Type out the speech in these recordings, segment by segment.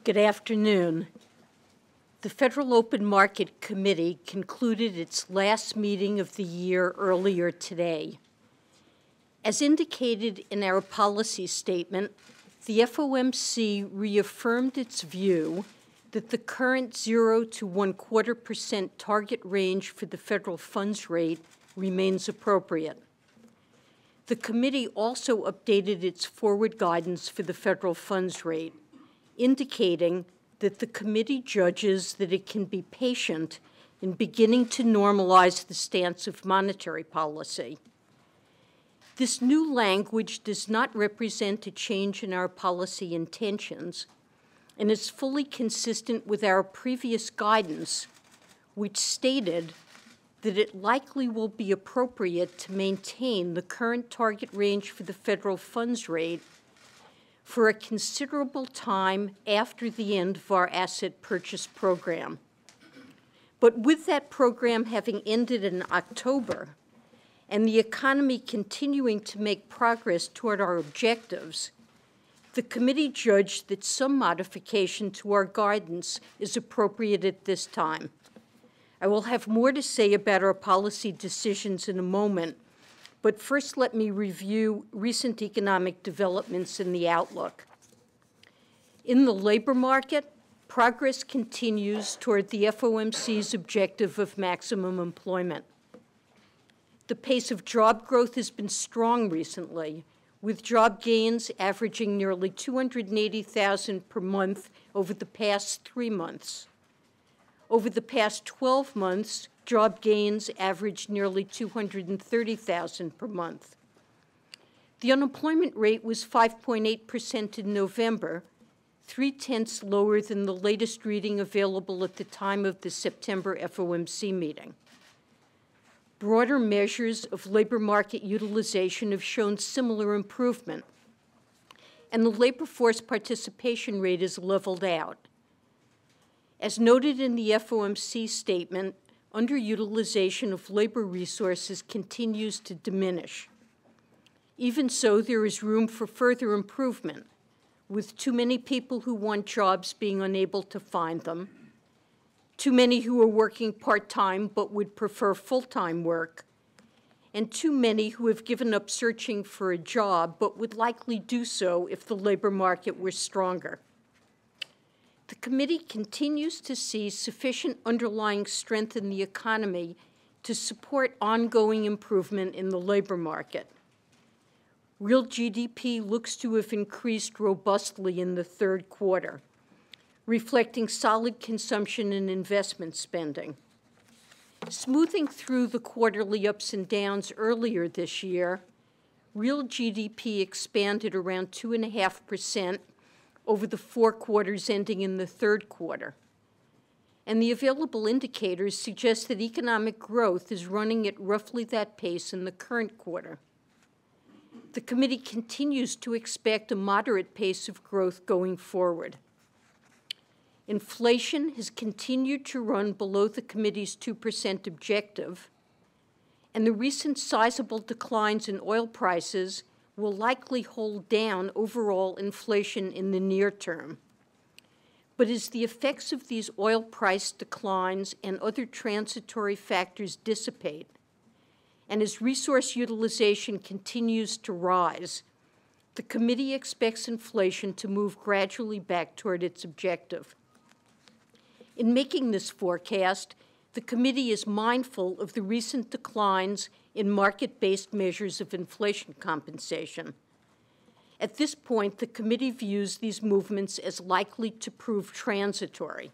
Good afternoon. The Federal Open Market Committee concluded its last meeting of the year earlier today. As indicated in our policy statement, the FOMC reaffirmed its view that the current 0 to 1/4% target range for the federal funds rate remains appropriate. The committee also updated its forward guidance for the federal funds rate, indicating that the committee judges that it can be patient in beginning to normalize the stance of monetary policy. This new language does not represent a change in our policy intentions and is fully consistent with our previous guidance, which stated that it likely will be appropriate to maintain the current target range for the federal funds rate for a considerable time after the end of our asset purchase program. But with that program having ended in October and the economy continuing to make progress toward our objectives, the committee judged that some modification to our guidance is appropriate at this time. I will have more to say about our policy decisions in a moment, but first let me review recent economic developments in the outlook. In the labor market, progress continues toward the FOMC's objective of maximum employment. The pace of job growth has been strong recently, with job gains averaging nearly 280,000 per month over the past 3 months. Over the past 12 months, job gains averaged nearly 230,000 per month. The unemployment rate was 5.8% in November, 0.3 lower than the latest reading available at the time of the September FOMC meeting. Broader measures of labor market utilization have shown similar improvement, and the labor force participation rate is leveled out. As noted in the FOMC statement, underutilization of labor resources continues to diminish. Even so, there is room for further improvement, with too many people who want jobs being unable to find them, too many who are working part-time but would prefer full-time work, and too many who have given up searching for a job but would likely do so if the labor market were stronger. The committee continues to see sufficient underlying strength in the economy to support ongoing improvement in the labor market. Real GDP looks to have increased robustly in the third quarter, reflecting solid consumption and investment spending. Smoothing through the quarterly ups and downs earlier this year, real GDP expanded around 2.5% over the 4 quarters ending in the third quarter. And the available indicators suggest that economic growth is running at roughly that pace in the current quarter. The committee continues to expect a moderate pace of growth going forward. Inflation has continued to run below the committee's 2% objective, and the recent sizable declines in oil prices will likely hold down overall inflation in the near term. But as the effects of these oil price declines and other transitory factors dissipate, and as resource utilization continues to rise, the committee expects inflation to move gradually back toward its objective. In making this forecast, the committee is mindful of the recent declines in market-based measures of inflation compensation. At this point, the committee views these movements as likely to prove transitory,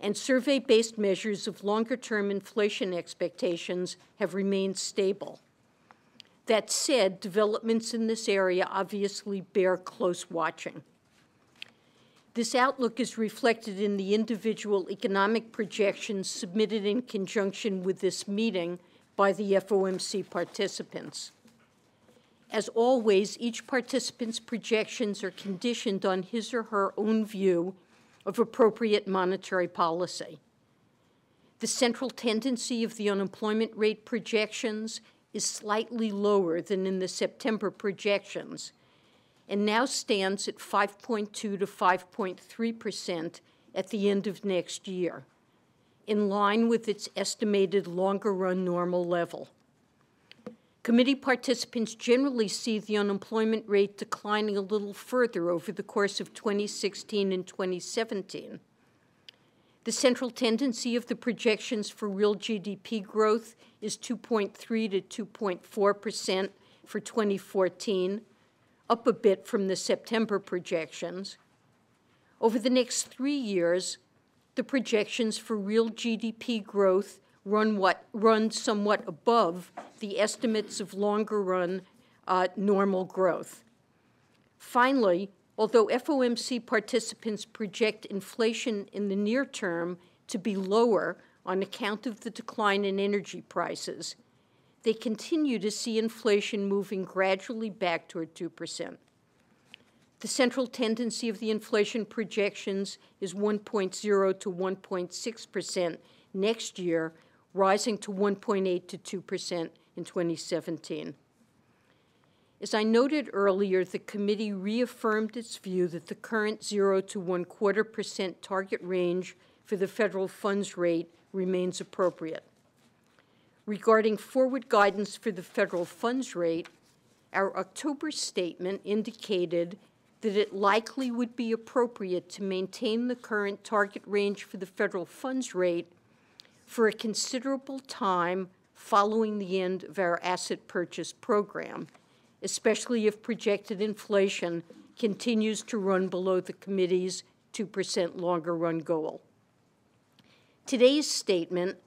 and survey-based measures of longer-term inflation expectations have remained stable. That said, developments in this area obviously bear close watching. This outlook is reflected in the individual economic projections submitted in conjunction with this meeting by the FOMC participants. As always, each participant's projections are conditioned on his or her own view of appropriate monetary policy. The central tendency of the unemployment rate projections is slightly lower than in the September projections, and now stands at 5.2 to 5.3% at the end of next year, in line with its estimated longer-run normal level. Committee participants generally see the unemployment rate declining a little further over the course of 2016 and 2017. The central tendency of the projections for real GDP growth is 2.3 to 2.4% for 2014, up a bit from the September projections. Over the next 3 years, the projections for real GDP growth run somewhat above the estimates of longer-run normal growth. Finally, although FOMC participants project inflation in the near term to be lower on account of the decline in energy prices, they continue to see inflation moving gradually back toward 2%. The central tendency of the inflation projections is 1.0 to 1.6% next year, rising to 1.8 to 2% in 2017. As I noted earlier, the committee reaffirmed its view that the current 0 to 1/4% target range for the federal funds rate remains appropriate. Regarding forward guidance for the federal funds rate, our October statement indicated that it likely would be appropriate to maintain the current target range for the federal funds rate for a considerable time following the end of our asset purchase program, especially if projected inflation continues to run below the committee's 2% longer-run goal. Today's statement,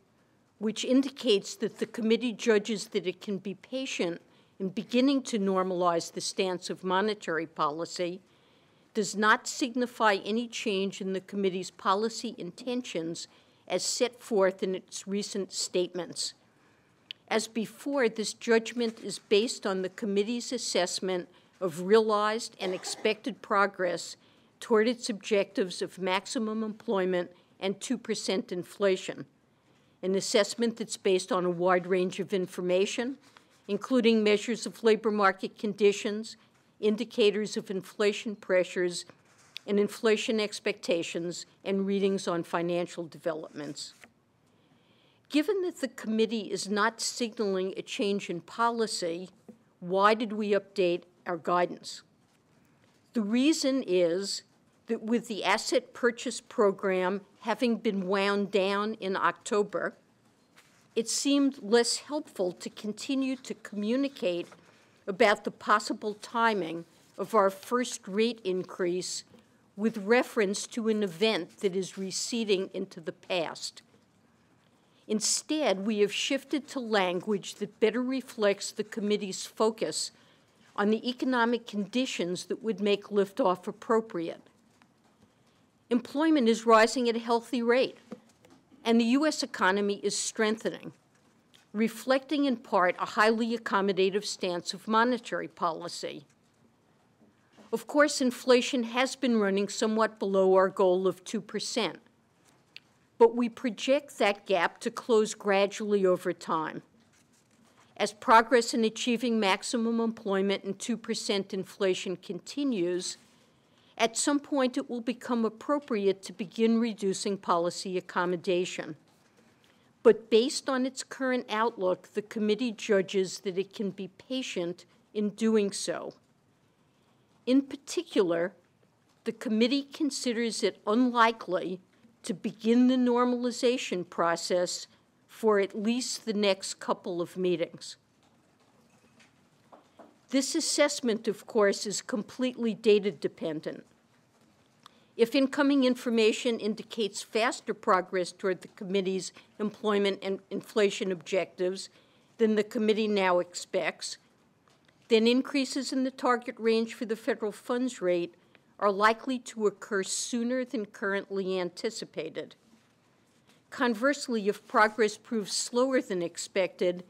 which indicates that the committee judges that it can be patient in beginning to normalize the stance of monetary policy, does not signify any change in the committee's policy intentions as set forth in its recent statements. As before, this judgment is based on the committee's assessment of realized and expected progress toward its objectives of maximum employment and 2% inflation, an assessment that's based on a wide range of information, including measures of labor market conditions, indicators of inflation pressures, and inflation expectations, and readings on financial developments. Given that the committee is not signaling a change in policy, why did we update our guidance? The reason is that with the asset purchase program having been wound down in October, it seemed less helpful to continue to communicate about the possible timing of our first rate increase with reference to an event that is receding into the past. Instead, we have shifted to language that better reflects the committee's focus on the economic conditions that would make liftoff appropriate. Employment is rising at a healthy rate, and the U.S. economy is strengthening, reflecting in part a highly accommodative stance of monetary policy. Of course, inflation has been running somewhat below our goal of 2%, but we project that gap to close gradually over time. As progress in achieving maximum employment and 2% inflation continues, at some point it will become appropriate to begin reducing policy accommodation. But based on its current outlook, the committee judges that it can be patient in doing so. In particular, the committee considers it unlikely to begin the normalization process for at least the next couple of meetings. This assessment, of course, is completely data-dependent. If incoming information indicates faster progress toward the committee's employment and inflation objectives than the committee now expects, then increases in the target range for the federal funds rate are likely to occur sooner than currently anticipated. Conversely, if progress proves slower than expected,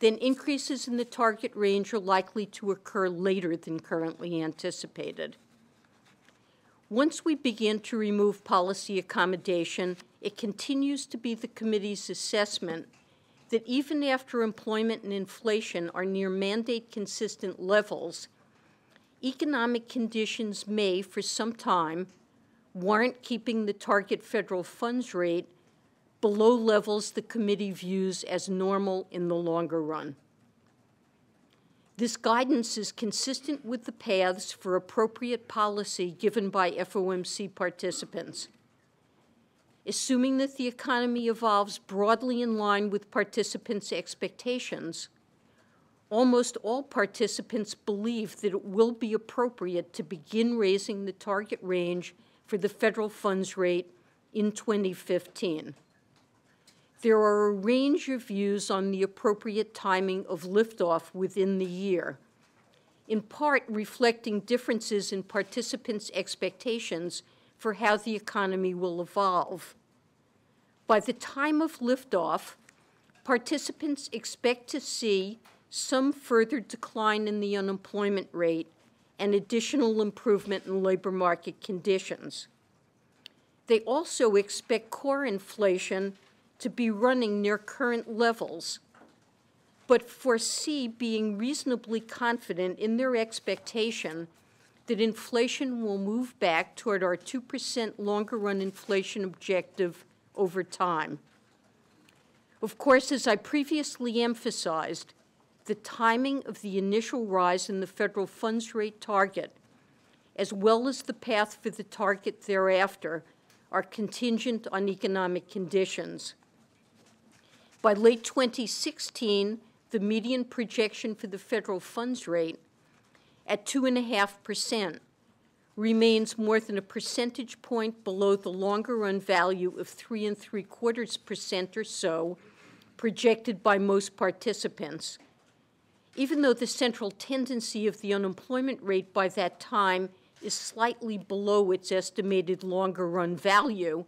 then increases in the target range are likely to occur later than currently anticipated. Once we begin to remove policy accommodation, it continues to be the committee's assessment that even after employment and inflation are near mandate-consistent levels, economic conditions may, for some time, warrant keeping the target federal funds rate below levels the committee views as normal in the longer run. This guidance is consistent with the paths for appropriate policy given by FOMC participants. Assuming that the economy evolves broadly in line with participants' expectations, almost all participants believe that it will be appropriate to begin raising the target range for the federal funds rate in 2015. There are a range of views on the appropriate timing of liftoff within the year, in part reflecting differences in participants' expectations for how the economy will evolve. By the time of liftoff, participants expect to see some further decline in the unemployment rate and additional improvement in labor market conditions. They also expect core inflation to be running near current levels, but foresee being reasonably confident in their expectation that inflation will move back toward our 2% longer-run inflation objective over time. Of course, as I previously emphasized, the timing of the initial rise in the federal funds rate target, as well as the path for the target thereafter, are contingent on economic conditions. By late 2016, the median projection for the federal funds rate at 2.5% remains more than a percentage point below the longer-run value of 3.75% or so projected by most participants, even though the central tendency of the unemployment rate by that time is slightly below its estimated longer-run value,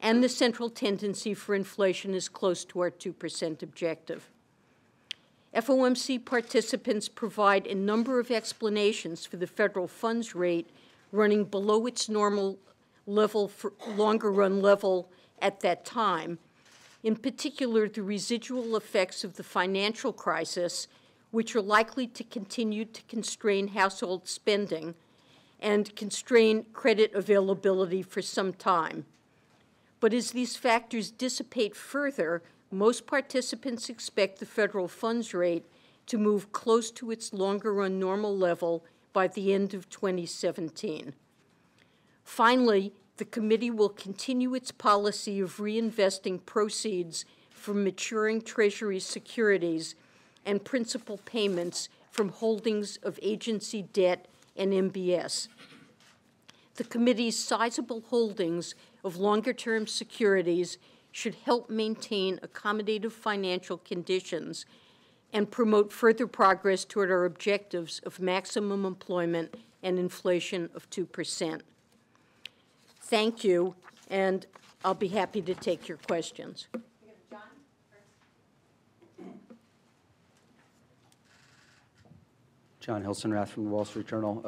and the central tendency for inflation is close to our 2% objective. FOMC participants provide a number of explanations for the federal funds rate running below its normal level, for longer-run level at that time, in particular the residual effects of the financial crisis, which are likely to continue to constrain household spending and constrain credit availability for some time. But as these factors dissipate further, most participants expect the federal funds rate to move close to its longer-run normal level by the end of 2017. Finally, the committee will continue its policy of reinvesting proceeds from maturing Treasury securities and principal payments from holdings of agency debt and MBS. The committee's sizable holdings of longer-term securities should help maintain accommodative financial conditions and promote further progress toward our objectives of maximum employment and inflation of 2%. Thank you, and I'll be happy to take your questions. John Hilsenrath from the Wall Street Journal.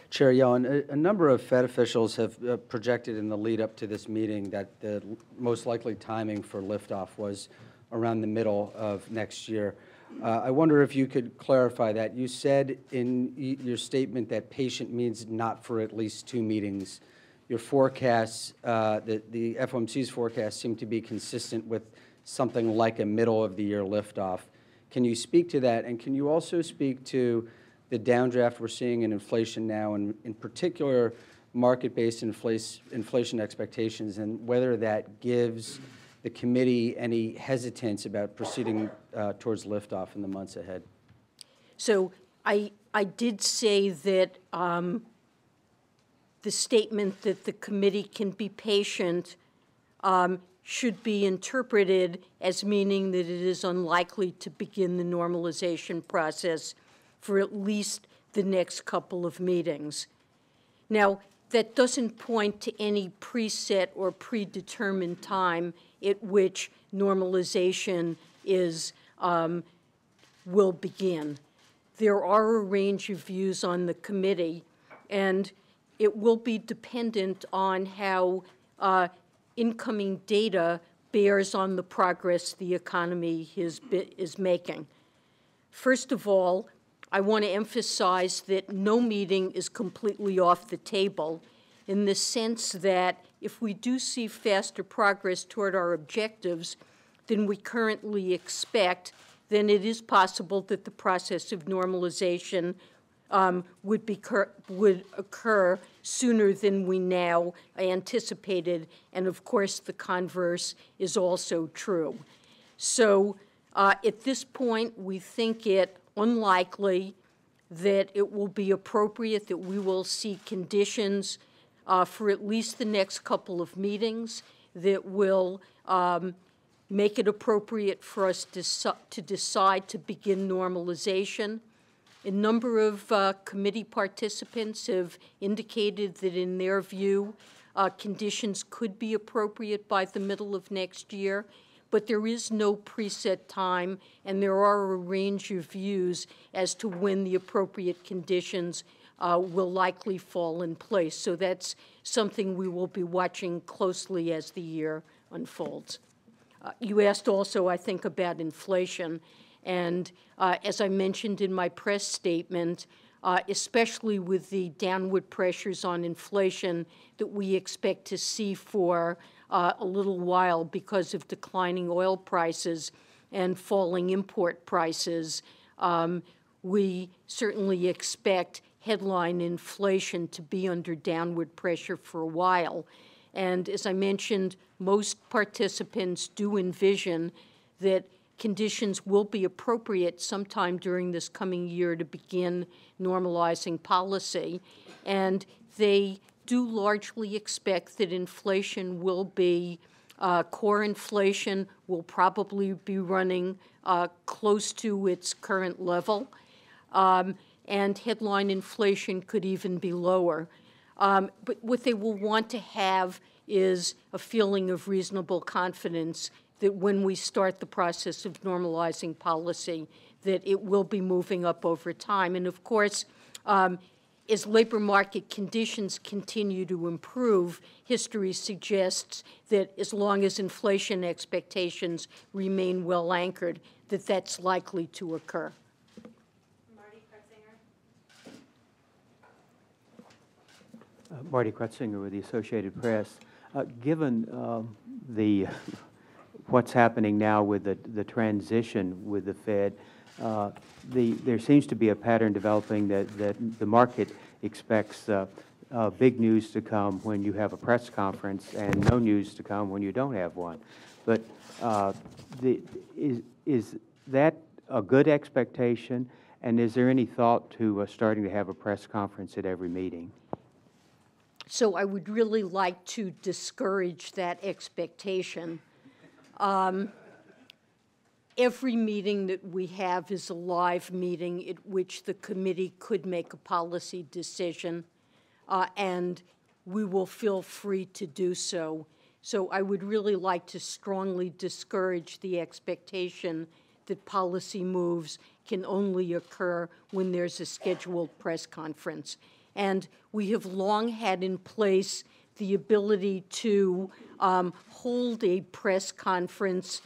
Chair Yellen, a number of Fed officials have projected in the lead up to this meeting that the most likely timing for liftoff was around the middle of next year. I wonder if you could clarify that. You said in your statement that patient means not for at least 2 meetings. Your forecasts, the FOMC's forecasts seem to be consistent with something like a middle of the year liftoff. Can you speak to that? And can you also speak to the downdraft we're seeing in inflation now, and in particular market-based inflation expectations, and whether that gives the committee any hesitance about proceeding towards liftoff in the months ahead? So I did say that the statement that the committee can be patient should be interpreted as meaning that it is unlikely to begin the normalization process for at least the next couple of meetings. Now, that doesn't point to any preset or predetermined time at which normalization will begin. There are a range of views on the committee, and it will be dependent on how incoming data bears on the progress the economy is making. First of all, I want to emphasize that no meeting is completely off the table in the sense that if we do see faster progress toward our objectives than we currently expect, then it is possible that the process of normalization would occur sooner than we now anticipated, and of course the converse is also true. So at this point, we think it unlikely that it will be appropriate that we will see conditions for at least the next couple of meetings that will make it appropriate for us to decide to begin normalization. A number of committee participants have indicated that in their view, conditions could be appropriate by the middle of next year, but there is no preset time, and there are a range of views as to when the appropriate conditions will likely fall in place. So that's something we will be watching closely as the year unfolds. You asked also, I think, about inflation. And as I mentioned in my press statement, especially with the downward pressures on inflation that we expect to see for a little while because of declining oil prices and falling import prices, we certainly expect headline inflation to be under downward pressure for a while. And as I mentioned, most participants do envision that conditions will be appropriate sometime during this coming year to begin normalizing policy. And they do largely expect that inflation will be, core inflation will probably be running close to its current level. And headline inflation could even be lower. But what they will want to have is a feeling of reasonable confidence that when we start the process of normalizing policy, that it will be moving up over time. And of course, as labor market conditions continue to improve, history suggests that as long as inflation expectations remain well anchored, that that's likely to occur. Marty Kretzinger with the Associated Press. Given what's happening now with the transition with the Fed, there seems to be a pattern developing that the market expects big news to come when you have a press conference and no news to come when you don't have one. But is that a good expectation? And is there any thought to starting to have a press conference at every meeting? So I would really like to discourage that expectation. Every meeting that we have is a live meeting at which the committee could make a policy decision, and we will feel free to do so. So I would really like to strongly discourage the expectation that policy moves can only occur when there's a scheduled press conference. And we have long had in place the ability to hold a press conference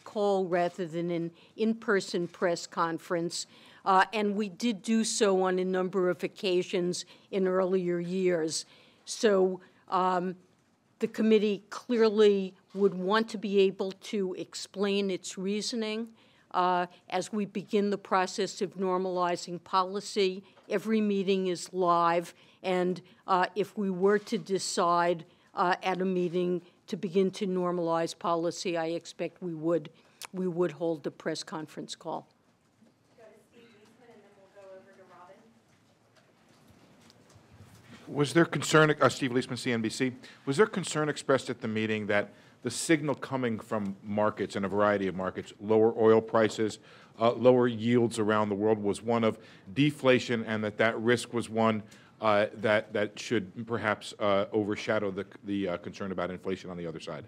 call rather than an in-person press conference. And we did do so on a number of occasions in earlier years. So the committee clearly would want to be able to explain its reasoning as we begin the process of normalizing policy. Every meeting is live, and if we were to decide at a meeting to begin to normalize policy, I expect we would hold the press conference call. Go to Steve Leisman, and then we'll go over to Robin. Was there concern, Steve Leisman, CNBC, was there concern expressed at the meeting that the signal coming from markets and a variety of markets, lower oil prices, lower yields around the world, was one of deflation, and that risk was one that should perhaps overshadow the concern about inflation on the other side?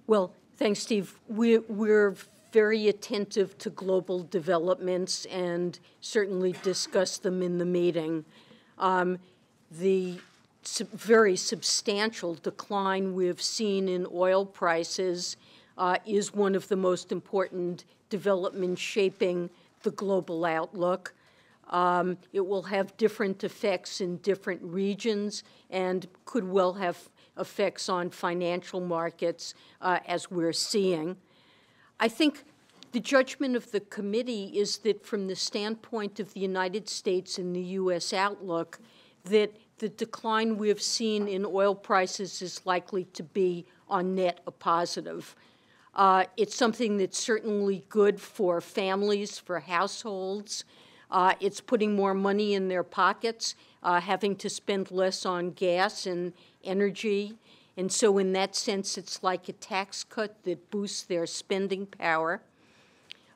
Well, thanks, Steve. We're very attentive to global developments and certainly discuss them in the meeting. The very substantial decline we've seen in oil prices is one of the most important developments shaping the global outlook. It will have different effects in different regions and could well have effects on financial markets, as we're seeing. I think the judgment of the committee is that from the standpoint of the United States and the U.S. outlook, that the decline we have seen in oil prices is likely to be on net a positive. It's something that's certainly good for families, for households. It's putting more money in their pockets, having to spend less on gas and energy. And so in that sense, it's like a tax cut that boosts their spending power.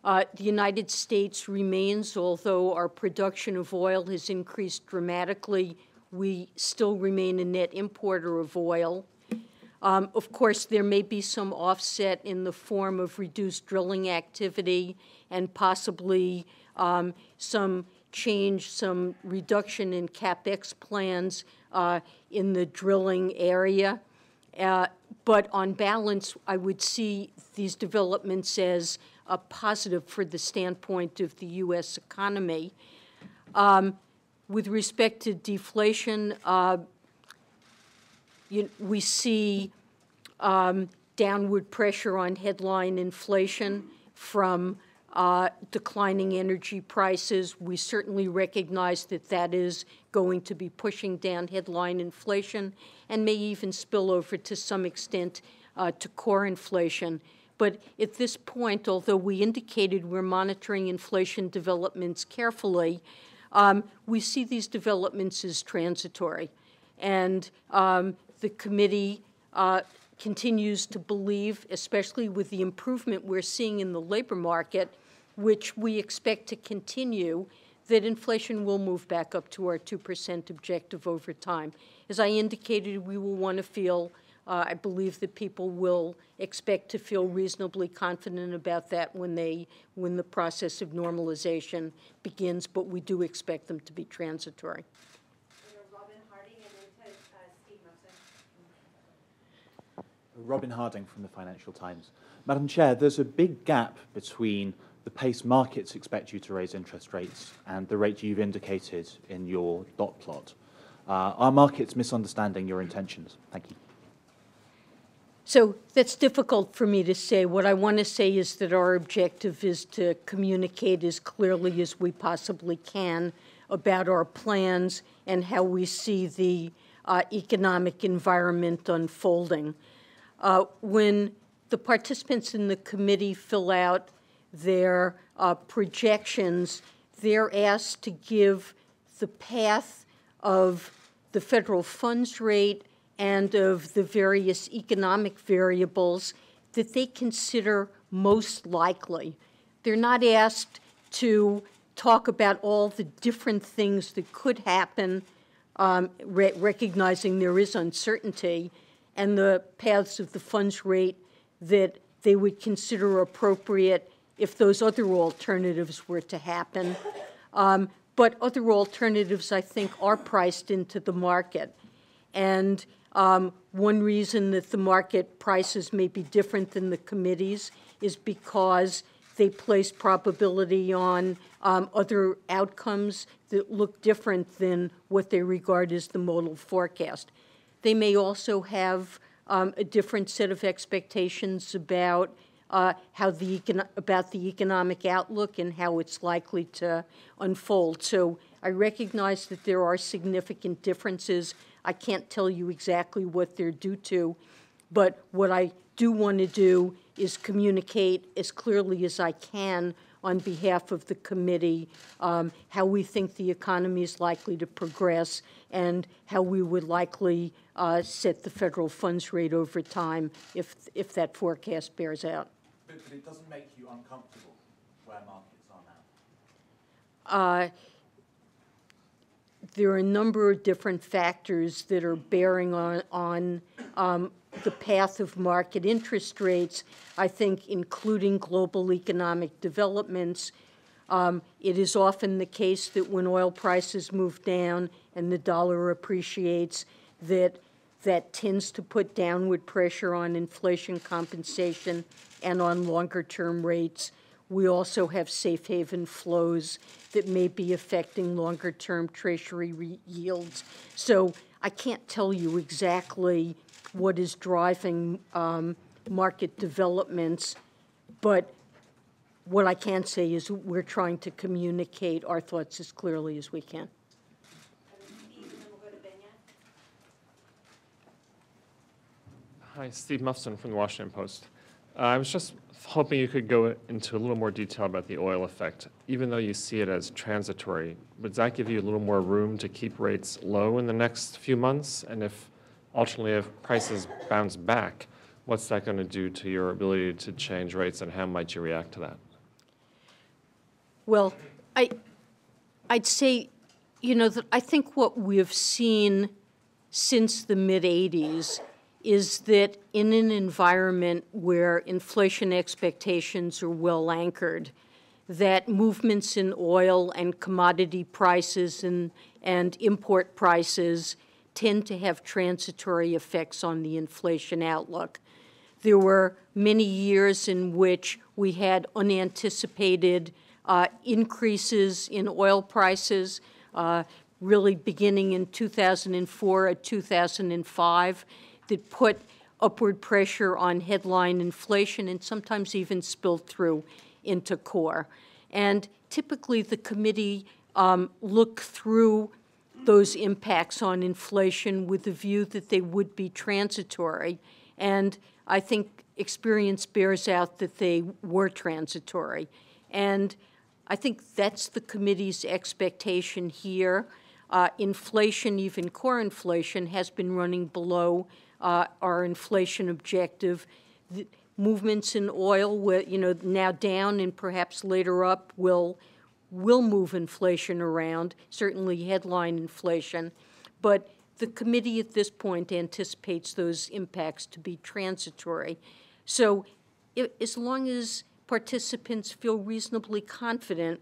The United States remains, although our production of oil has increased dramatically, we still remain a net importer of oil. Of course, there may be some offset in the form of reduced drilling activity and possibly some change, some reduction in CapEx plans in the drilling area. But on balance, I would see these developments as a positive for the standpoint of the U.S. economy. With respect to deflation, we see downward pressure on headline inflation from declining energy prices. We certainly recognize that that is going to be pushing down headline inflation and may even spill over to some extent to core inflation. But at this point, although we indicated we're monitoring inflation developments carefully, we see these developments as transitory. And the committee continues to believe, especially with the improvement we're seeing in the labor market, which we expect to continue, that inflation will move back up to our 2% objective over time. As I indicated, we will want to feel, I believe that people will expect to feel reasonably confident about that when the process of normalization begins, but we do expect them to be transitory. Robin Harding and then to Steve Muffin. Robin Harding from the Financial Times. Madam Chair, there's a big gap between the pace markets expect you to raise interest rates and the rate you've indicated in your dot plot. Are markets misunderstanding your intentions? Thank you. So that's difficult for me to say. What I want to say is that our objective is to communicate as clearly as we possibly can about our plans and how we see the economic environment unfolding. When the participants in the committee fill out their projections, they're asked to give the path of the federal funds rate and of the various economic variables that they consider most likely. They're not asked to talk about all the different things that could happen, recognizing there is uncertainty, and the paths of the funds rate that they would consider appropriate if those other alternatives were to happen. But other alternatives, I think, are priced into the market. And one reason that the market prices may be different than the committees is because they place probability on other outcomes that look different than what they regard as the modal forecast. They may also have a different set of expectations about about the economic outlook and how it's likely to unfold. So I recognize that there are significant differences. I can't tell you exactly what they're due to, but what I do want to do is communicate as clearly as I can on behalf of the committee how we think the economy is likely to progress and how we would likely set the federal funds rate over time if that forecast bears out. But it doesn't make you uncomfortable where markets are now? There are a number of different factors that are bearing on the path of market interest rates, I think including global economic developments. It is often the case that when oil prices move down and the dollar appreciates, that tends to put downward pressure on inflation compensation and on longer-term rates. we also have safe haven flows that may be affecting longer-term Treasury yields. So I can't tell you exactly what is driving market developments, but what I can say is we're trying to communicate our thoughts as clearly as we can. Hi, Steve Muffson from the Washington Post. I was just hoping you could go into a little more detail about the oil effect. Even though you see it as transitory, would that give you a little more room to keep rates low in the next few months? And if ultimately, if prices bounce back, what's that going to do to your ability to change rates, and how might you react to that? Well, I'd say, you know, that I think what we've seen since the mid-'80s is that in an environment where inflation expectations are well anchored, that movements in oil and commodity prices and import prices tend to have transitory effects on the inflation outlook. There were many years in which we had unanticipated increases in oil prices, really beginning in 2004 or 2005, that put upward pressure on headline inflation and sometimes even spilled through into core. And typically the committee looked through those impacts on inflation with the view that they would be transitory. And I think experience bears out that they were transitory. And I think that's the committee's expectation here. Inflation, even core inflation, has been running below our inflation objective. The movements in oil, you know, now down and perhaps later up, will move inflation around, certainly headline inflation. But the committee at this point anticipates those impacts to be transitory. So as long as participants feel reasonably confident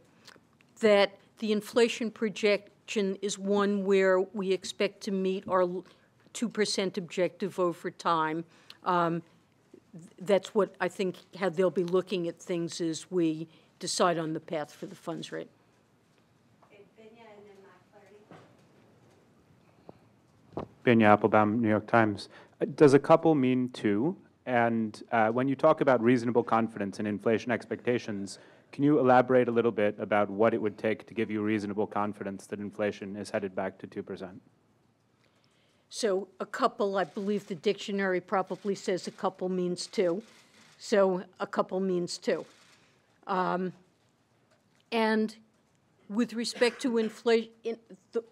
that the inflation projection is one where we expect to meet our 2% objective over time, that's what I think how they'll be looking at things as we decide on the path for the funds rate. Binya Applebaum, New York Times. Does a couple mean two? And when you talk about reasonable confidence in inflation expectations, can you elaborate a little bit about what it would take to give you reasonable confidence that inflation is headed back to 2%? So a couple, I believe the dictionary probably says a couple means two. So a couple means two. And with respect to inflation,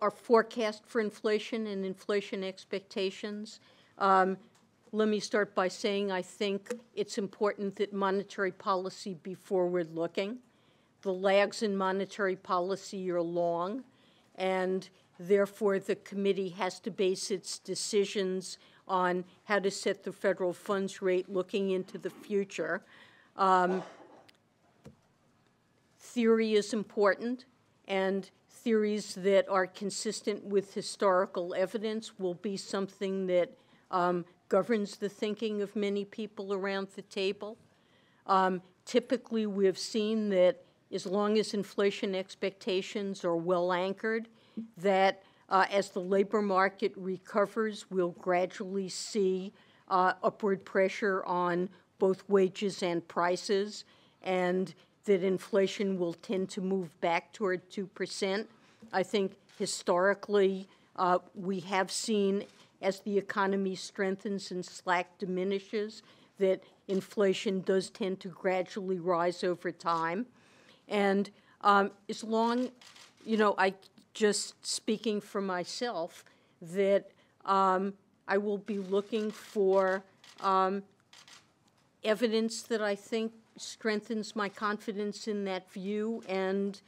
our forecast for inflation and inflation expectations, let me start by saying I think it's important that monetary policy be forward-looking. The lags in monetary policy are long, and therefore the committee has to base its decisions on how to set the federal funds rate looking into the future. Theory is important, and theories that are consistent with historical evidence will be something that governs the thinking of many people around the table. Typically, we have seen that as long as inflation expectations are well anchored, that as the labor market recovers, we'll gradually see upward pressure on both wages and prices, and that inflation will tend to move back toward 2%. I think historically we have seen, as the economy strengthens and slack diminishes, that inflation does tend to gradually rise over time. And as long, you know, I just speaking for myself, that I will be looking for evidence that I think strengthens my confidence in that view, and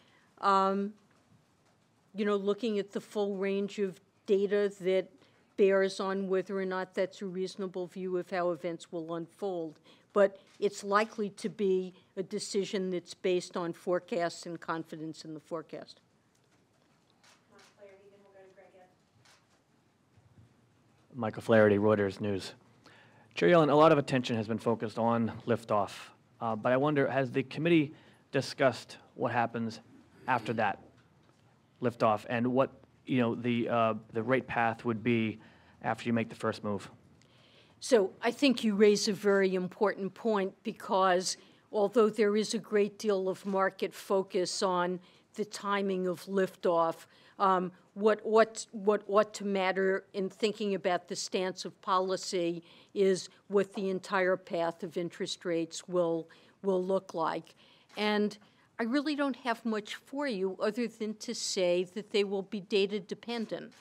you know, looking at the full range of data that bears on whether or not that's a reasonable view of how events will unfold. But it's likely to be a decision that's based on forecasts and confidence in the forecast. Michael Flaherty, Reuters News. Chair Yellen, a lot of attention has been focused on liftoff, but I wonder, has the committee discussed what happens after that liftoff and what, you know, the rate path would be after you make the first move? So I think you raise a very important point, because although there is a great deal of market focus on the timing of liftoff, what ought to matter in thinking about the stance of policy is what the entire path of interest rates will look like. And I really don't have much for you other than to say that they will be data dependent,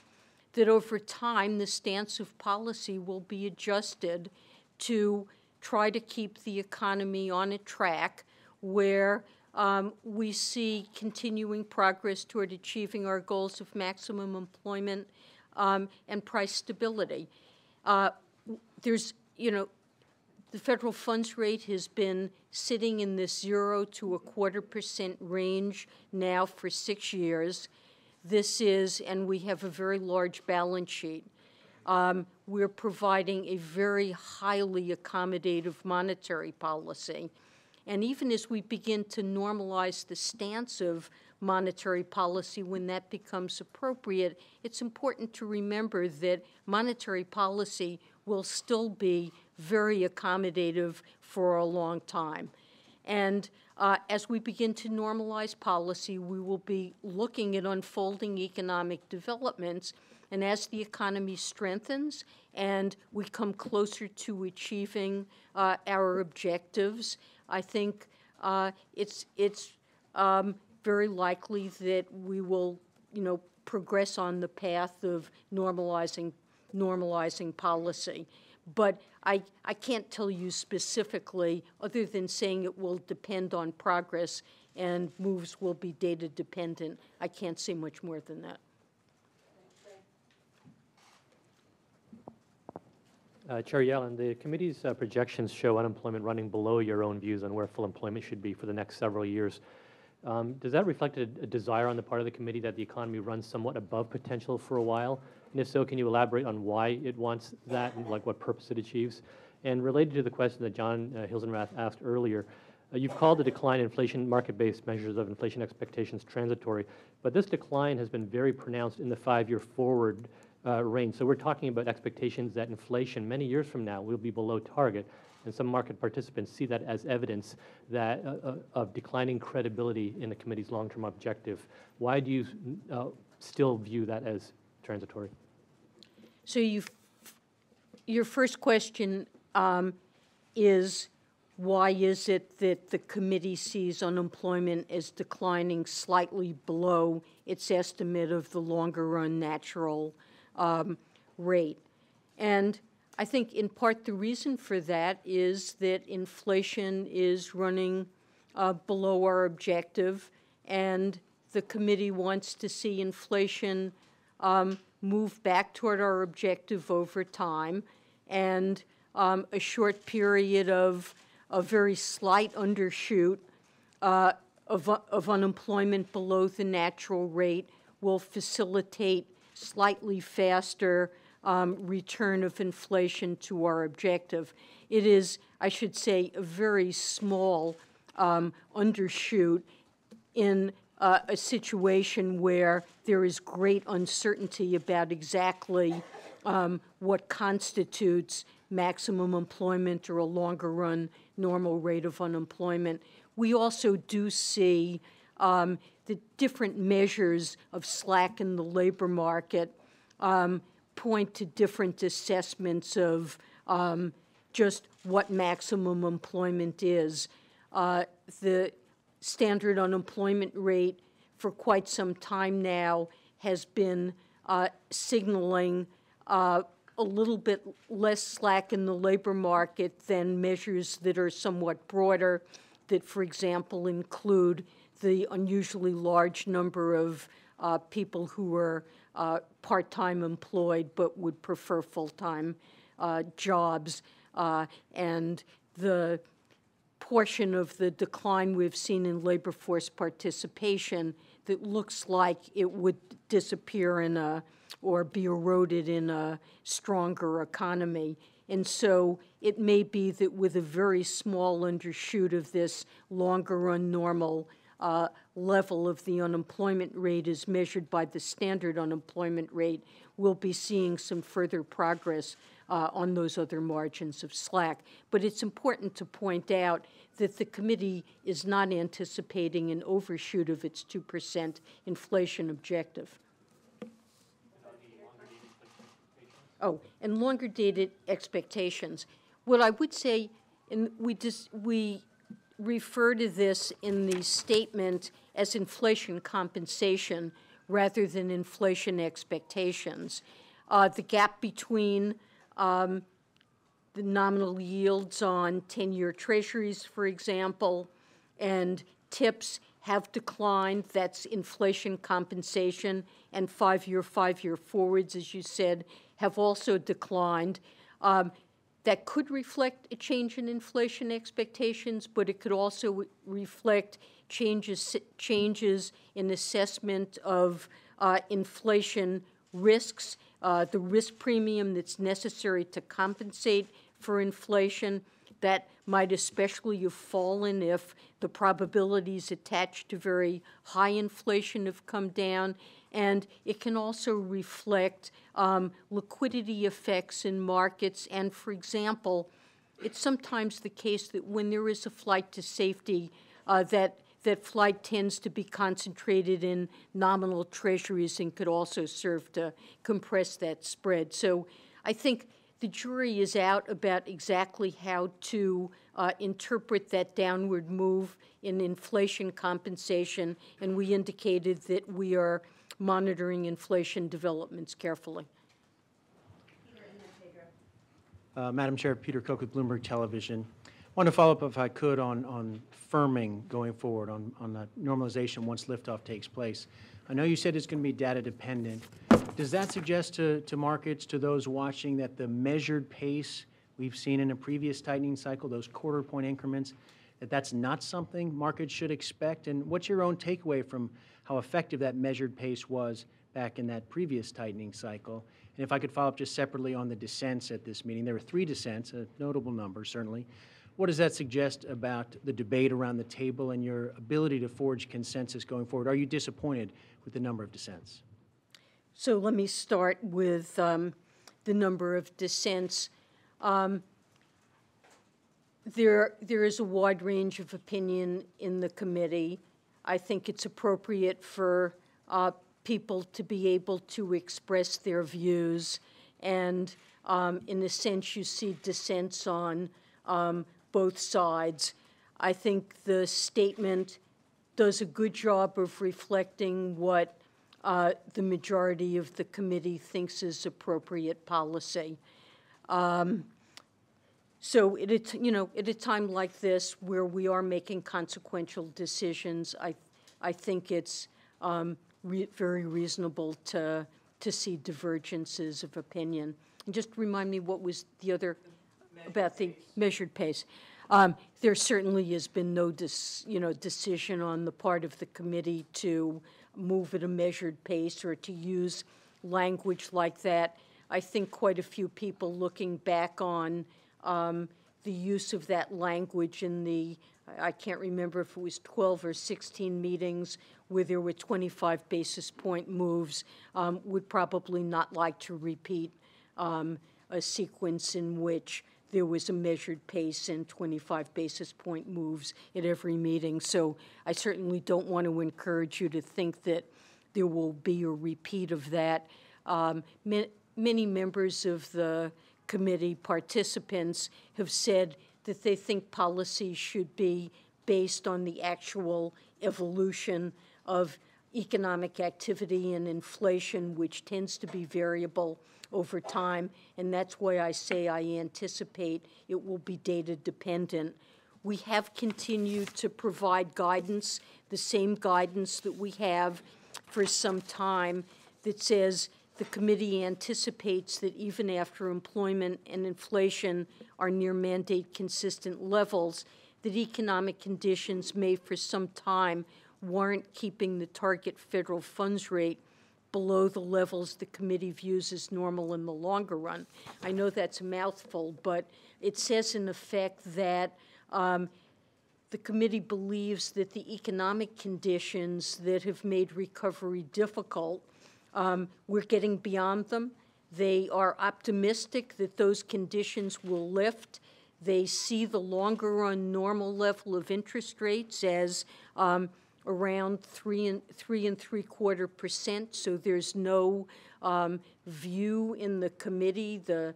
that over time the stance of policy will be adjusted to try to keep the economy on a track where we see continuing progress toward achieving our goals of maximum employment and price stability. There's, you know, the federal funds rate has been sitting in this 0 to 1/4% range now for 6 years. This is, and we have a very large balance sheet. We're providing a very highly accommodative monetary policy. And even as we begin to normalize the stance of monetary policy when that becomes appropriate, it's important to remember that monetary policy will still be very accommodative for a long time. And as we begin to normalize policy, we will be looking at unfolding economic developments. And as the economy strengthens and we come closer to achieving our objectives, I think it's very likely that we will, you know, progress on the path of normalizing policy. But I can't tell you specifically, other than saying it will depend on progress and moves will be data dependent. I can't say much more than that. Chair Yellen, the committee's projections show unemployment running below your own views on where full employment should be for the next several years. Does that reflect a desire on the part of the committee that the economy runs somewhat above potential for a while? And if so, can you elaborate on why it wants that and like what purpose it achieves? And related to the question that John Hilsenrath asked earlier, you've called the decline in inflation, market-based measures of inflation expectations transitory, but this decline has been very pronounced in the 5-year forward range. So we're talking about expectations that inflation many years from now will be below target, and some market participants see that as evidence that of declining credibility in the committee's long-term objective. Why do you still view that as transitory? So your first question is, why is it that the committee sees unemployment as declining slightly below its estimate of the longer-run natural rate? And I think in part the reason for that is that inflation is running below our objective, and the committee wants to see inflation move back toward our objective over time, and a short period of a very slight undershoot of unemployment below the natural rate will facilitate slightly faster return of inflation to our objective. It is, I should say, a very small undershoot in a situation where there is great uncertainty about exactly what constitutes maximum employment or a longer run normal rate of unemployment. We also do see the different measures of slack in the labor market point to different assessments of just what maximum employment is. The standard unemployment rate for quite some time now has been signaling a little bit less slack in the labor market than measures that are somewhat broader, that, for example, include the unusually large number of people who are part-time employed but would prefer full-time jobs, and the portion of the decline we've seen in labor force participation that looks like it would disappear in a or be eroded in a stronger economy And so it may be that with a very small undershoot of this longer run normal level of the unemployment rate as measured by the standard unemployment rate, we'll be seeing some further progress on those other margins of slack. But it's important to point out that the committee is not anticipating an overshoot of its 2% inflation objective. Oh, and longer dated expectations. What I would say, and we refer to this in the statement as inflation compensation rather than inflation expectations. The gap between the nominal yields on 10-year treasuries, for example, and tips have declined. That's inflation compensation. And five-year forwards, as you said, have also declined. That could reflect a change in inflation expectations, but it could also reflect changes in assessment of inflation risks, the risk premium that's necessary to compensate for inflation. That might especially have fallen if the probabilities attached to very high inflation have come down. And it can also reflect liquidity effects in markets. And for example, it's sometimes the case that when there is a flight to safety, that flight tends to be concentrated in nominal treasuries and could also serve to compress that spread. So I think the jury is out about exactly how to interpret that downward move in inflation compensation, and we indicated that we are monitoring inflation developments carefully. Madam Chair, Peter Koch with Bloomberg Television. I want to follow up, if I could, on firming going forward, on the normalization once liftoff takes place. I know you said it's going to be data dependent. Does that suggest to markets, to those watching, that the measured pace we've seen in a previous tightening cycle, those quarter-point increments, that's not something markets should expect? And what's your own takeaway from how effective that measured pace was back in that previous tightening cycle? And if I could follow up just separately on the dissents at this meeting. There were 3 dissents, a notable number, certainly. What does that suggest about the debate around the table and your ability to forge consensus going forward? Are you disappointed with the number of dissents? So let me start with the number of dissents. There is a wide range of opinion in the committee. I think it's appropriate for people to be able to express their views. And in a sense, you see dissents on both sides. I think the statement does a good job of reflecting what the majority of the committee thinks is appropriate policy. So at a time like this where we are making consequential decisions, I think it's very reasonable to see divergences of opinion. And just remind me, what was the other about the measured pace? There certainly has been no decision on the part of the committee to move at a measured pace or to use language like that. I think quite a few people looking back on the use of that language in the, I can't remember if it was 12 or 16 meetings where there were 25 basis point moves, would probably not like to repeat a sequence in which there was a measured pace and 25 basis point moves at every meeting. So I certainly don't want to encourage you to think that there will be a repeat of that. Many members of the committee, participants, have said that they think policy should be based on the actual evolution of economic activity and inflation, which tends to be variable over time, and that's why I say I anticipate it will be data dependent. We have continued to provide guidance, the same guidance that we have for some time, that says the committee anticipates that even after employment and inflation are near mandate consistent levels, that economic conditions may for some time warrant keeping the target federal funds rate below the levels the committee views as normal in the longer run. I know that's a mouthful, but it says in effect that the committee believes that the economic conditions that have made recovery difficult, we're getting beyond them. They are optimistic that those conditions will lift. They see the longer run normal level of interest rates as around 3.75%. So there's no view in the committee that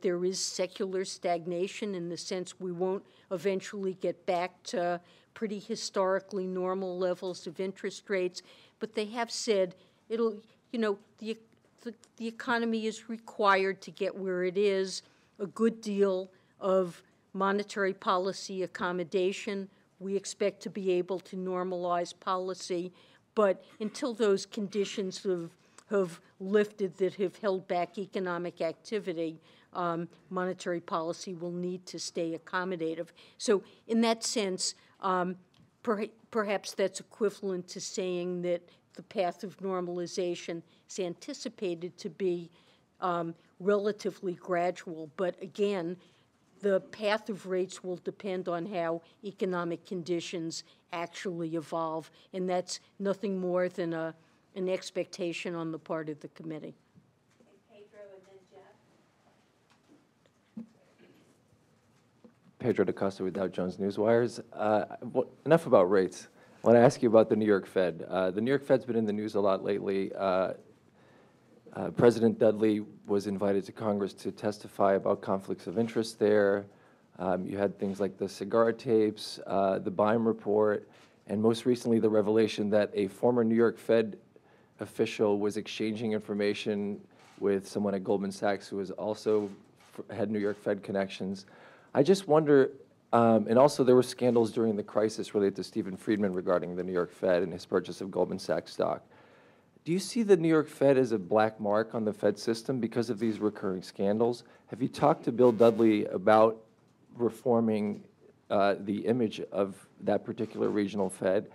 there is secular stagnation, in the sense we won't eventually get back to pretty historically normal levels of interest rates. But they have said it'll, the economy is required to get where it is, a good deal of monetary policy accommodation. We expect to be able to normalize policy, but until those conditions have lifted that have held back economic activity, monetary policy will need to stay accommodative. So in that sense, perhaps that's equivalent to saying that the path of normalization is anticipated to be relatively gradual. But again, the path of rates will depend on how economic conditions actually evolve, and that's nothing more than an expectation on the part of the committee. Pedro and then Jeff. Pedro DaCosta with Dow Jones Newswires. Enough about rates. I want to ask you about the New York Fed. The New York Fed's been in the news a lot lately. President Dudley was invited to Congress to testify about conflicts of interest there. You had things like the cigar tapes, the Beim report, and most recently the revelation that a former New York Fed official was exchanging information with someone at Goldman Sachs who was also had New York Fed connections. I just wonder, and also there were scandals during the crisis related to Stephen Friedman regarding the New York Fed and his purchase of Goldman Sachs stock. Do you see the New York Fed as a black mark on the Fed system because of these recurring scandals? Have you talked to Bill Dudley about reforming the image of that particular regional Fed?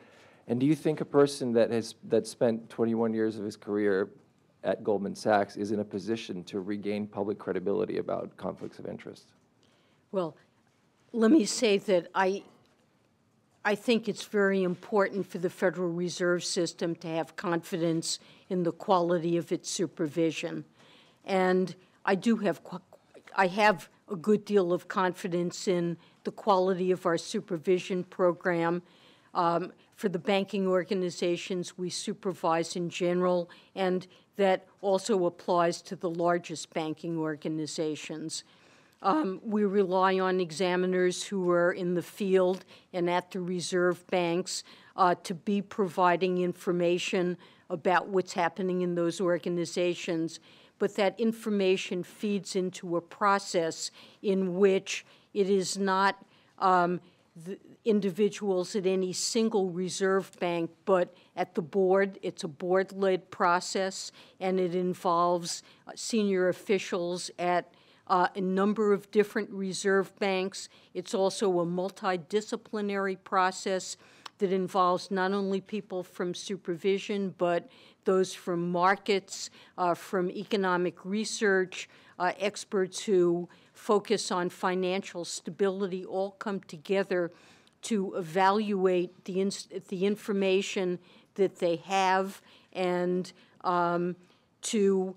And do you think a person that spent 21 years of his career at Goldman Sachs is in a position to regain public credibility about conflicts of interest? Well, let me say that I think it's very important for the Federal Reserve System to have confidence in the quality of its supervision. And I have a good deal of confidence in the quality of our supervision program. For the banking organizations we supervise in general, and that also applies to the largest banking organizations. We rely on examiners who are in the field and at the reserve banks to be providing information about what's happening in those organizations, but that information feeds into a process in which it is not the individuals at any single reserve bank, but at the board. It's a board-led process, and it involves senior officials at a number of different reserve banks. It's also a multidisciplinary process that involves not only people from supervision, but those from markets, from economic research, experts who focus on financial stability, all come together to evaluate the information that they have and to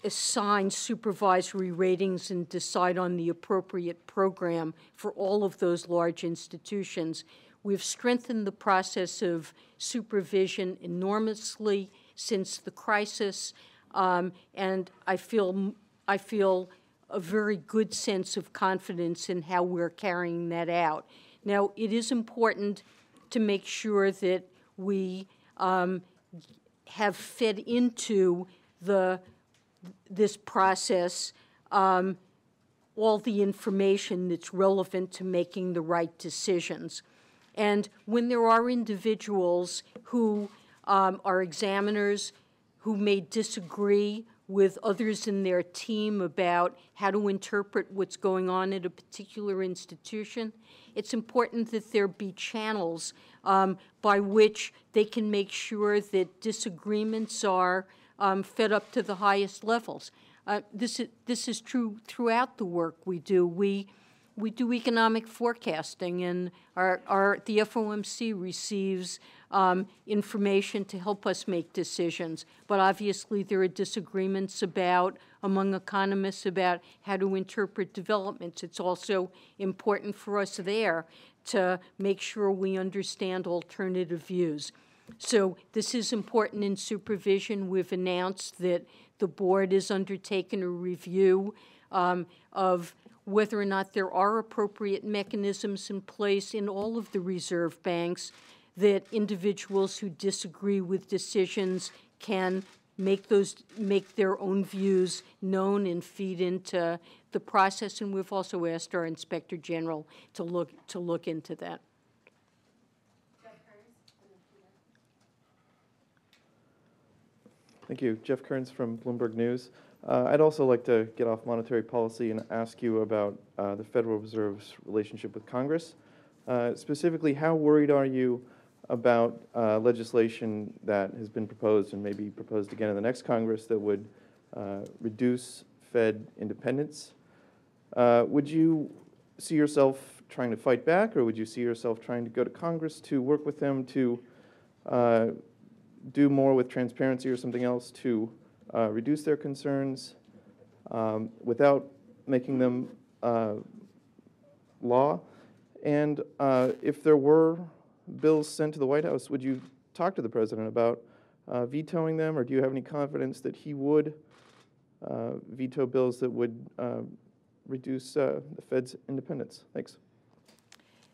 assign supervisory ratings and decide on the appropriate program for all of those large institutions. We've strengthened the process of supervision enormously since the crisis, and I feel a very good sense of confidence in how we're carrying that out. Now, it is important to make sure that we have fed into this process all the information that's relevant to making the right decisions. And when there are individuals who are examiners who may disagree with others in their team about how to interpret what's going on at a particular institution. It's important that there be channels by which they can make sure that disagreements are fed up to the highest levels. This is true throughout the work we do. We do economic forecasting, and the FOMC receives information to help us make decisions. But obviously, there are disagreements among economists about how to interpret developments. It's also important for us there to make sure we understand alternative views. So this is important in supervision. We've announced that the board has undertaken a review of whether or not there are appropriate mechanisms in place in all of the reserve banks that individuals who disagree with decisions can make their own views known and feed into the process. And we've also asked our Inspector General to look into that. Thank you. Jeff Kearns from Bloomberg News. I'd also like to get off monetary policy and ask you about the Federal Reserve's relationship with Congress. Specifically, how worried are you about legislation that has been proposed and maybe proposed again in the next Congress that would reduce Fed independence? Would you see yourself trying to fight back, or would you see yourself trying to go to Congress to work with them to do more with transparency or something else to reduce their concerns without making them law? And if there were bills sent to the White House, would you talk to the president about vetoing them, or do you have any confidence that he would veto bills that would reduce the Fed's independence? Thanks.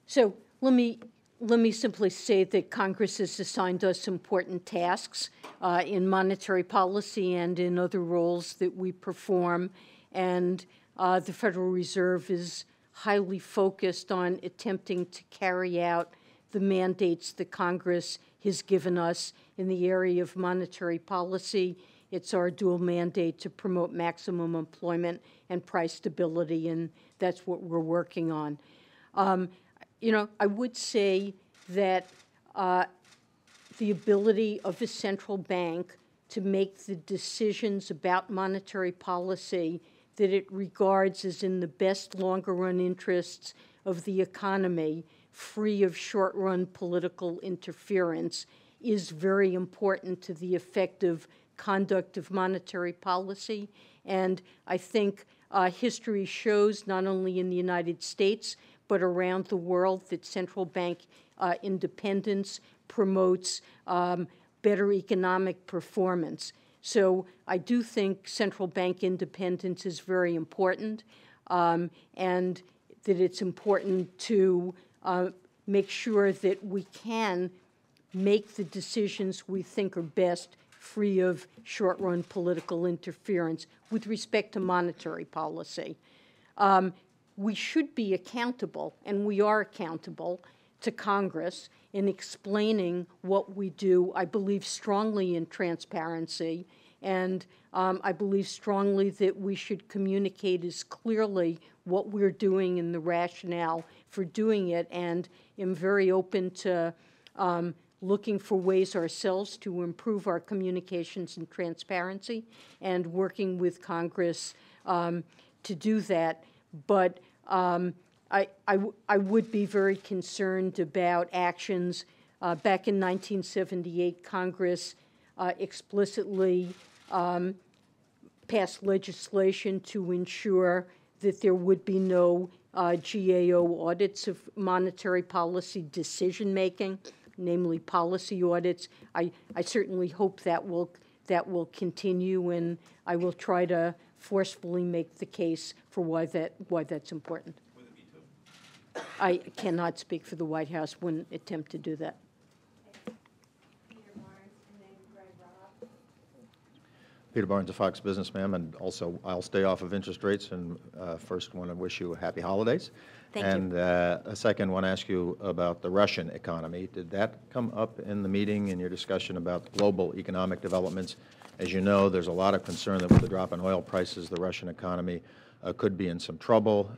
So let me simply say that Congress has assigned us important tasks in monetary policy and in other roles that we perform, and the Federal Reserve is highly focused on attempting to carry out the mandates that Congress has given us in the area of monetary policy. It's our dual mandate to promote maximum employment and price stability, and that's what we're working on. I would say that the ability of a central bank to make the decisions about monetary policy that it regards as in the best longer-run interests of the economy, free of short-run political interference, is very important to the effective conduct of monetary policy. And I think history shows, not only in the United States, but around the world, that central bank independence promotes better economic performance. So I do think central bank independence is very important, and that it's important to make sure that we can make the decisions we think are best free of short-run political interference with respect to monetary policy. We should be accountable, and we are accountable to Congress in explaining what we do. I believe strongly in transparency, and I believe strongly that we should communicate as clearly what we're doing and the rationale for doing it, and am very open to looking for ways ourselves to improve our communications and transparency, and working with Congress to do that. But I would be very concerned about actions. Back in 1978, Congress explicitly passed legislation to ensure that there would be no GAO audits of monetary policy decision-making, namely policy audits. I certainly hope that will continue, and I will try to forcefully make the case for why that's important. I cannot speak for the White House, wouldn't attempt to do that. Peter Barnes of Fox Business, ma'am, and also I'll stay off of interest rates, and first want to wish you happy holidays. Thank you. And a second, want to ask you about the Russian economy. Did that come up in the meeting in your discussion about global economic developments? As you know, there's a lot of concern that with the drop in oil prices, the Russian economy could be in some trouble.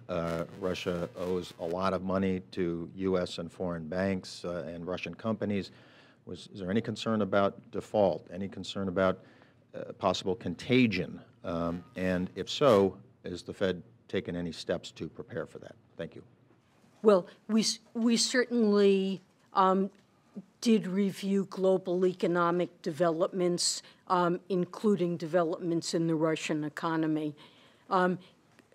Russia owes a lot of money to U.S. and foreign banks and Russian companies. Is there any concern about default, any concern about possible contagion? And if so, has the Fed taken any steps to prepare for that? Thank you. Well, we certainly did review global economic developments, including developments in the Russian economy.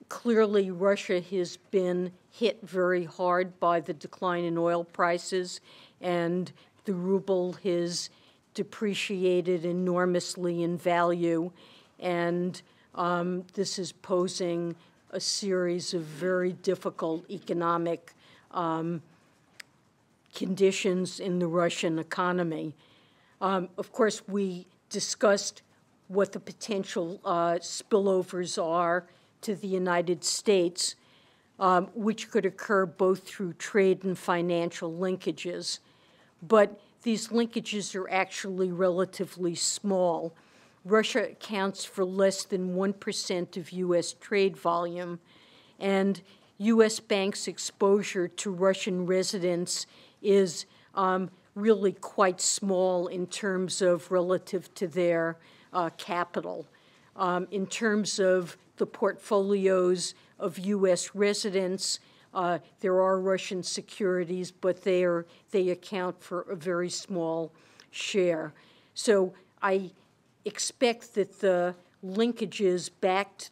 Clearly, Russia has been hit very hard by the decline in oil prices, and the ruble has depreciated enormously in value, and this is posing a series of very difficult economic conditions in the Russian economy. Of course, we discussed what the potential spillovers are to the United States, which could occur both through trade and financial linkages. But these linkages are actually relatively small. Russia accounts for less than 1% of U.S. trade volume, and U.S. banks' exposure to Russian residents is really quite small in terms of relative to their capital. In terms of the portfolios of U.S. residents, there are Russian securities, but they account for a very small share. So I expect that the linkages back to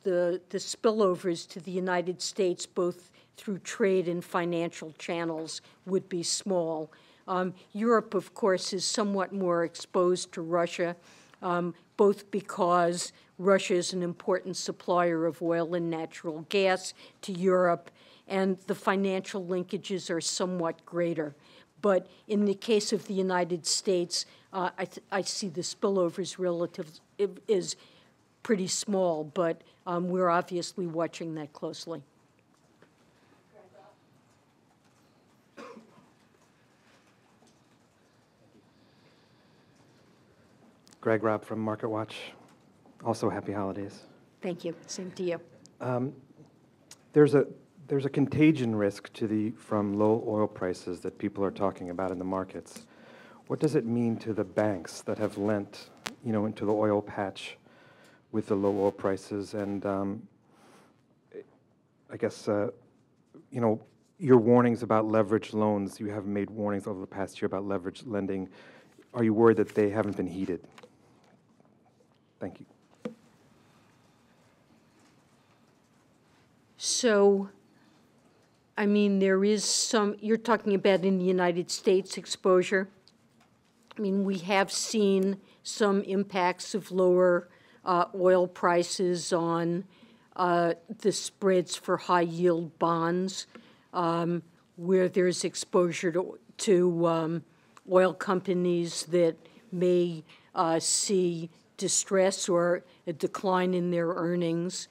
the spillovers to the United States, both through trade and financial channels, would be small. Europe, of course, is somewhat more exposed to Russia, both because Russia is an important supplier of oil and natural gas to Europe, and the financial linkages are somewhat greater. But in the case of the United States, I see the spillovers relative is pretty small, but we're obviously watching that closely. Greg Robb from MarketWatch. Also, happy holidays. Thank you. Same to you. There's a contagion risk from low oil prices that people are talking about in the markets. What does it mean to the banks that have lent, into the oil patch with the low oil prices? And I guess, your warnings about leveraged loans, you have made warnings over the past year about leveraged lending. Are you worried that they haven't been heeded? Thank you. So, I mean, there is some, you're talking about in the United States exposure. I mean, we have seen some impacts of lower oil prices on the spreads for high-yield bonds, where there's exposure to oil companies that may see distress or a decline in their earnings.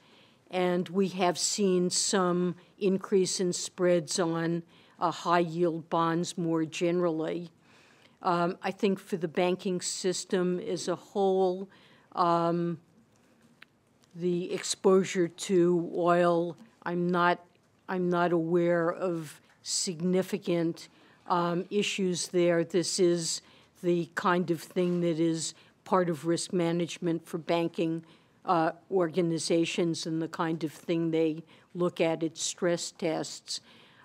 And we have seen some increase in spreads on high-yield bonds more generally. I think for the banking system as a whole, the exposure to oil, I'm not aware of significant issues there. This is the kind of thing that is part of risk management for banking organizations and the kind of thing they look at stress tests.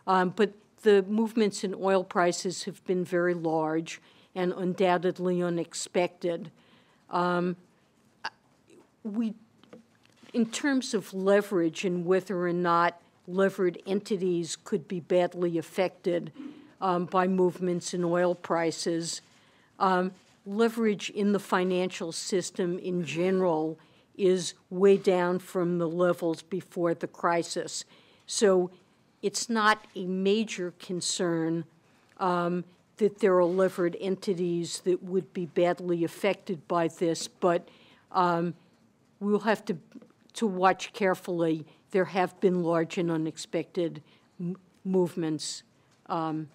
But the movements in oil prices have been very large and undoubtedly unexpected. In terms of leverage and whether or not levered entities could be badly affected by movements in oil prices, leverage in the financial system in general is way down from the levels before the crisis. So it's not a major concern that there are levered entities that would be badly affected by this, but we'll have to watch carefully. There have been large and unexpected movements in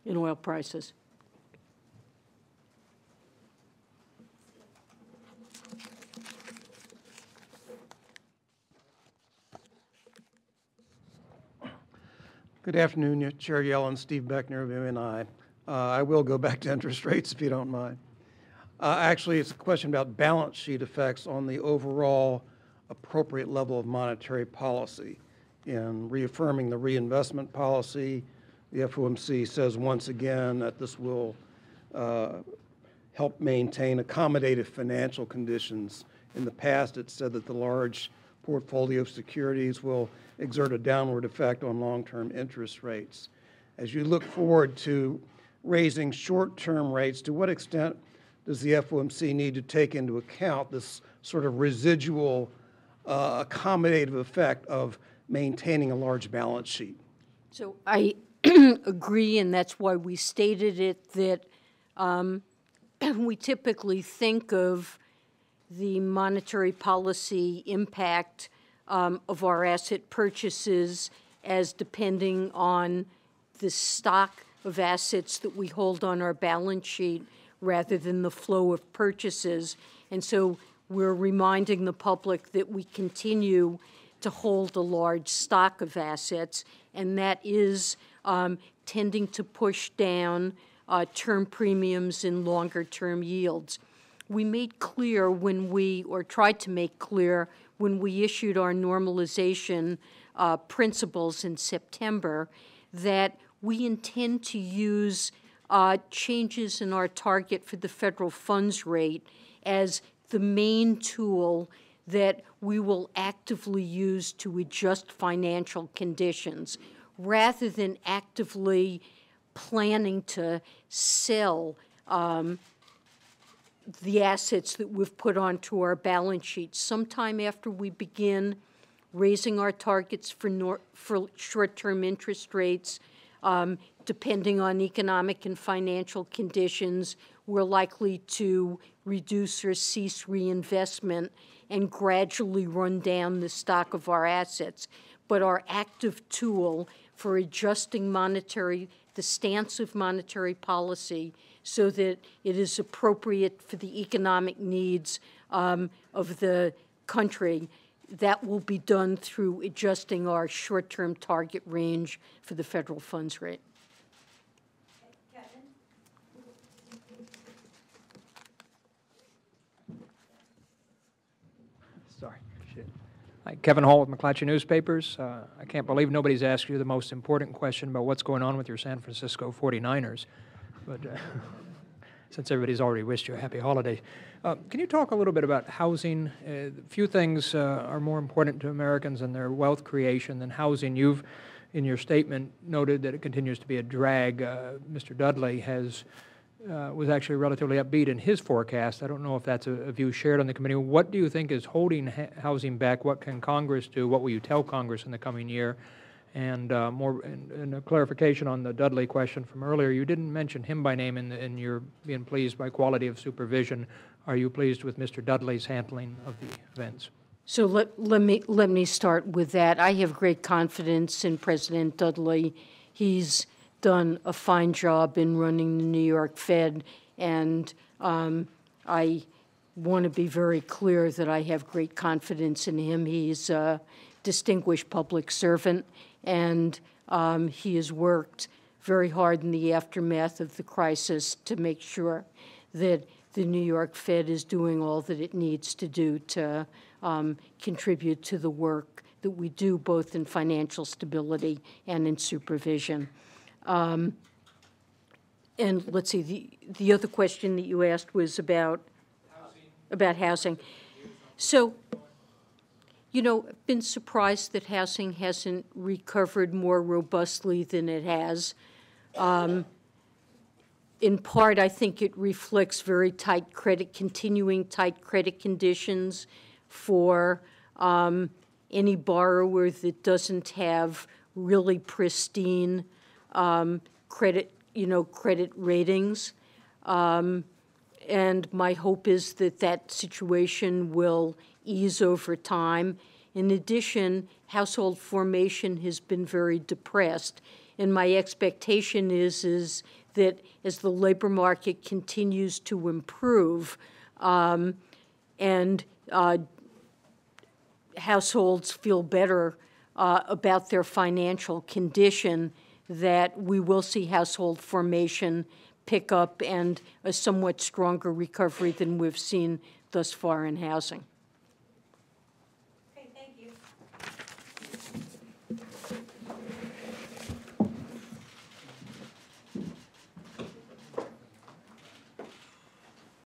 oil prices. Good afternoon, Chair Yellen, Steve Beckner of MNI. I will go back to interest rates if you don't mind. Actually, it's a question about balance sheet effects on the overall appropriate level of monetary policy. In reaffirming the reinvestment policy, the FOMC says once again that this will help maintain accommodative financial conditions. In the past, it said that the large portfolio of securities will exert a downward effect on long-term interest rates. As you look forward to raising short-term rates, to what extent does the FOMC need to take into account this sort of residual accommodative effect of maintaining a large balance sheet? So I agree, and that's why we stated it, that we typically think of the monetary policy impact of our asset purchases as depending on the stock of assets that we hold on our balance sheet rather than the flow of purchases. And so we're reminding the public that we continue to hold a large stock of assets, and that is tending to push down term premiums and longer-term yields. We made clear when we, or tried to make clear when we issued our normalization principles in September, that we intend to use changes in our target for the federal funds rate as the main tool that we will actively use to adjust financial conditions, rather than actively planning to sell the assets that we've put onto our balance sheet. Sometime after we begin raising our targets for short-term interest rates, depending on economic and financial conditions, we're likely to reduce or cease reinvestment and gradually run down the stock of our assets. But our active tool for adjusting the stance of monetary policy so that it is appropriate for the economic needs of the country, that will be done through adjusting our short-term target range for the federal funds rate. Sorry. Hi, Kevin Hall with McClatchy Newspapers. I can't believe nobody's asked you the most important question about what's going on with your San Francisco 49ers. But since everybody's already wished you a happy holiday, can you talk a little bit about housing? Few things are more important to Americans and their wealth creation than housing. You've, in your statement, noted that it continues to be a drag. Mr. Dudley was actually relatively upbeat in his forecast. I don't know if that's a view shared on the committee. What do you think is holding housing back? What can Congress do? What will you tell Congress in the coming year? And and a clarification on the Dudley question from earlier, you didn't mention him by name in your being pleased by quality of supervision. Are you pleased with Mr. Dudley's handling of the events? So let me start with that. I have great confidence in President Dudley. He's done a fine job in running the New York Fed, and I want to be very clear that I have great confidence in him. He's a distinguished public servant, and he has worked very hard in the aftermath of the crisis to make sure that the New York Fed is doing all that it needs to do to contribute to the work that we do both in financial stability and in supervision. And let's see, the other question that you asked was about housing. So, you know, I've been surprised that housing hasn't recovered more robustly than it has. In part, I think it reflects very continuing tight credit conditions for any borrower that doesn't have really pristine credit ratings. And my hope is that situation will ease over time. In addition, household formation has been very depressed. And my expectation is that as the labor market continues to improve and households feel better about their financial condition, that we will see household formation pick up and a somewhat stronger recovery than we've seen thus far in housing.